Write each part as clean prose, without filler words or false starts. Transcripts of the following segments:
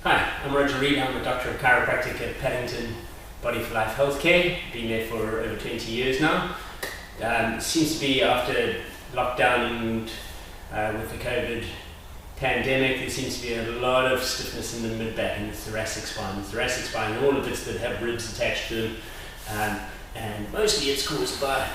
Hi, I'm Reid. I'm a doctor of chiropractic at Paddington Body for Life Healthcare. Been there for over 20 years now. It seems to be after lockdown and with the COVID pandemic, there seems to be a lot of stiffness in the mid-back and the thoracic spine. The thoracic spine, all of bits that have ribs attached to them, and mostly it's caused by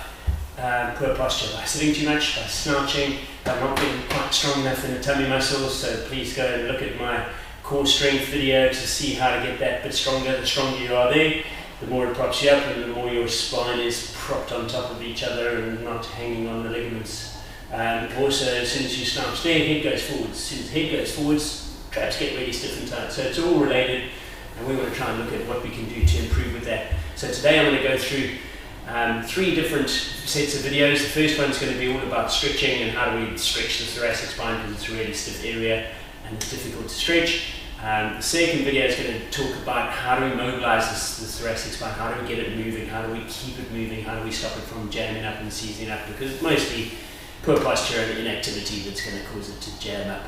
poor posture, by sitting too much, by slouching, by not being quite strong enough in the tummy muscles. So please go and look at my core strength video to see how to get that bit stronger. The stronger you are there, the more it props you up and the more your spine is propped on top of each other and not hanging on the ligaments. Also, as soon as you slouch there, head goes forwards. As soon as head goes forwards, traps get really stiff and tight. So it's all related, and we want to try and look at what we can do to improve with that. So today I'm going to go through 3 different sets of videos. The first one's going to be all about stretching and how do we stretch the thoracic spine, because it's a really stiff area and it's difficult to stretch. The second video is going to talk about how do we mobilize the thoracic spine, how do we get it moving, how do we keep it moving, how do we stop it from jamming up and seizing up, because it's mostly poor posture and inactivity that's going to cause it to jam up.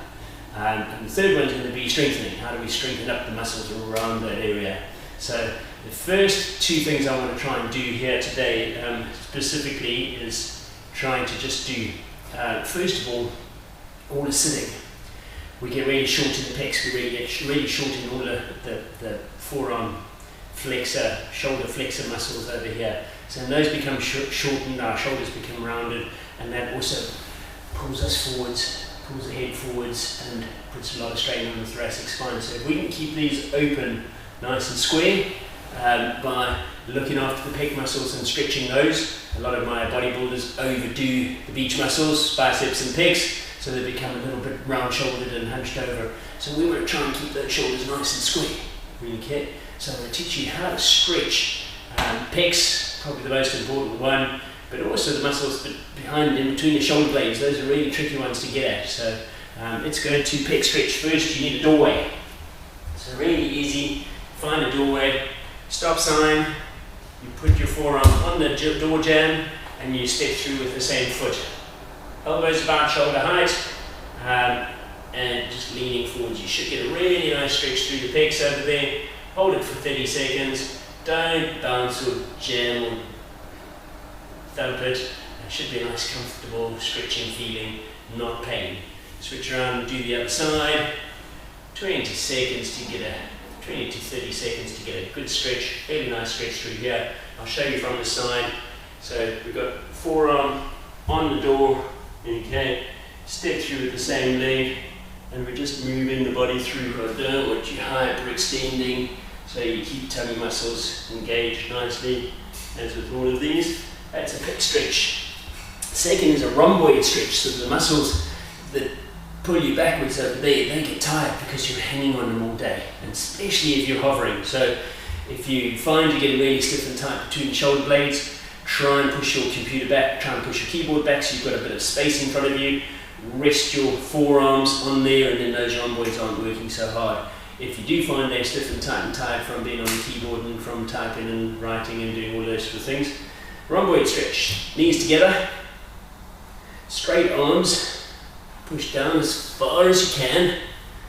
And the third one is going to be strengthening. How do we strengthen up the muscles around that area? So the first 2 things I want to try and do here today specifically is trying to just do, first of all the sitting. We get really short in the pecs, we really get really short in all the forearm flexor, shoulder flexor muscles over here. So when those become shortened, our shoulders become rounded, and that also pulls us forwards, pulls the head forwards, and puts a lot of strain on the thoracic spine. So if we can keep these open, nice and square, by looking after the pec muscles and stretching those. A lot of my bodybuilders overdo the beach muscles, biceps and pecs, so they become a little bit round-shouldered and hunched over. So we want to try and keep those shoulders nice and square. Okay? So I'm going to teach you how to stretch pecs, probably the most important one, but also the muscles behind, in between the shoulder blades. Those are really tricky ones to get at. So let's go to pec stretch. First, you need a doorway. So really easy. Find a doorway, stop sign, you put your forearm on the door jamb, and you step through with the same foot. Elbows about shoulder height, and just leaning forwards. You should get a really nice stretch through the pecs over there. Hold it for 30 seconds. Don't bounce or jam or thump it. It should be a nice comfortable stretching feeling, not pain. Switch around and do the other side. 20 seconds to get a 20 to 30 seconds to get a good stretch, really nice stretch through here. I'll show you from the side. So we've got forearm on the door, okay, step through with the same leg, and we're just moving the body through. I don't want you hyperextending, so you keep tummy muscles engaged nicely, as with all of these. That's a pec stretch. Second is a rhomboid stretch, so the muscles that pull you backwards over there, they get tired because you're hanging on them all day, and especially if you're hovering. So if you find you're getting really stiff and tight between the shoulder blades, try and push your computer back, try and push your keyboard back so you've got a bit of space in front of you. Rest your forearms on there, and then those rhomboids aren't working so hard. If you do find they're stiff and tight and tired from being on the keyboard and from typing and writing and doing all those sort of things, rhomboid stretch. Knees together, straight arms, push down as far as you can.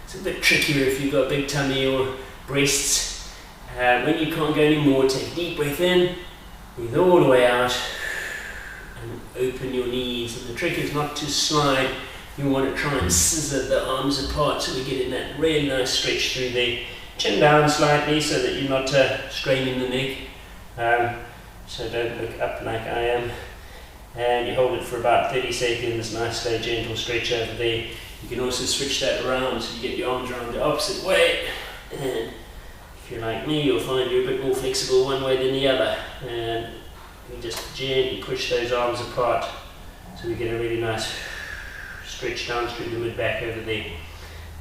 It's a bit trickier if you've got big tummy or breasts. When you can't go anymore, take a deep breath in, breathe all the way out, and open your knees. And the trick is not to slide. You want to try and scissor the arms apart so we get in that really nice stretch through there. Chin down slightly so that you're not straining the neck. So don't look up like I am. And you hold it for about 30 seconds, nice slow gentle stretch over there. You can also switch that around so you get your arms around the opposite way. And if you're like me, you'll find you're a bit more flexible one way than the other. And you just gently push those arms apart so we get a really nice stretch down through the mid-back over there.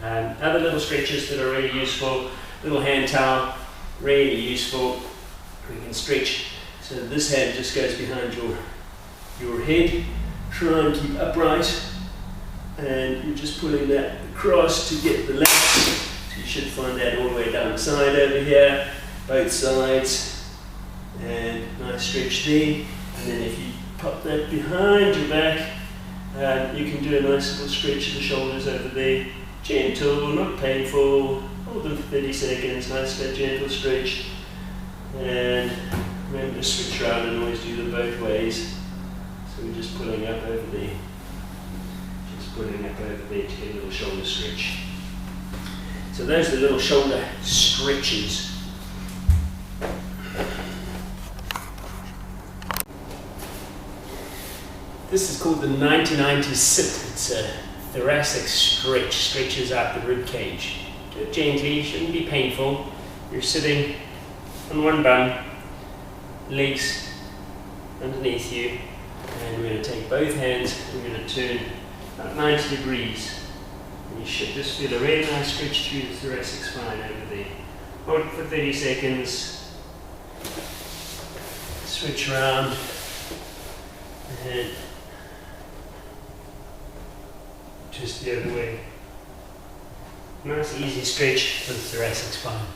Other little stretches that are really useful, little hand towel, really useful. We can stretch so this hand just goes behind your head, try and keep upright, and you're just pulling that across to get the length. So you should find that all the way down the side over here, both sides, and nice stretch there. And then if you pop that behind your back, you can do a nice little stretch of the shoulders over there. Gentle, not painful, hold them for 30 seconds, nice slow gentle stretch. And remember to switch around and always do them both ways. So we're just pulling up over there. Just pulling up over there to get a little shoulder stretch. So those are the little shoulder stretches. This is called the 90-90 sit. It's a thoracic stretch, stretches out the rib cage. Do it gently, shouldn't be painful. You're sitting on one bum, legs underneath you, and we're going to take both hands, we're going to turn about 90 degrees. And you should just feel a really nice stretch through the thoracic spine over there. Hold it for 30 seconds, switch around, and just the other way. Nice easy stretch for the thoracic spine.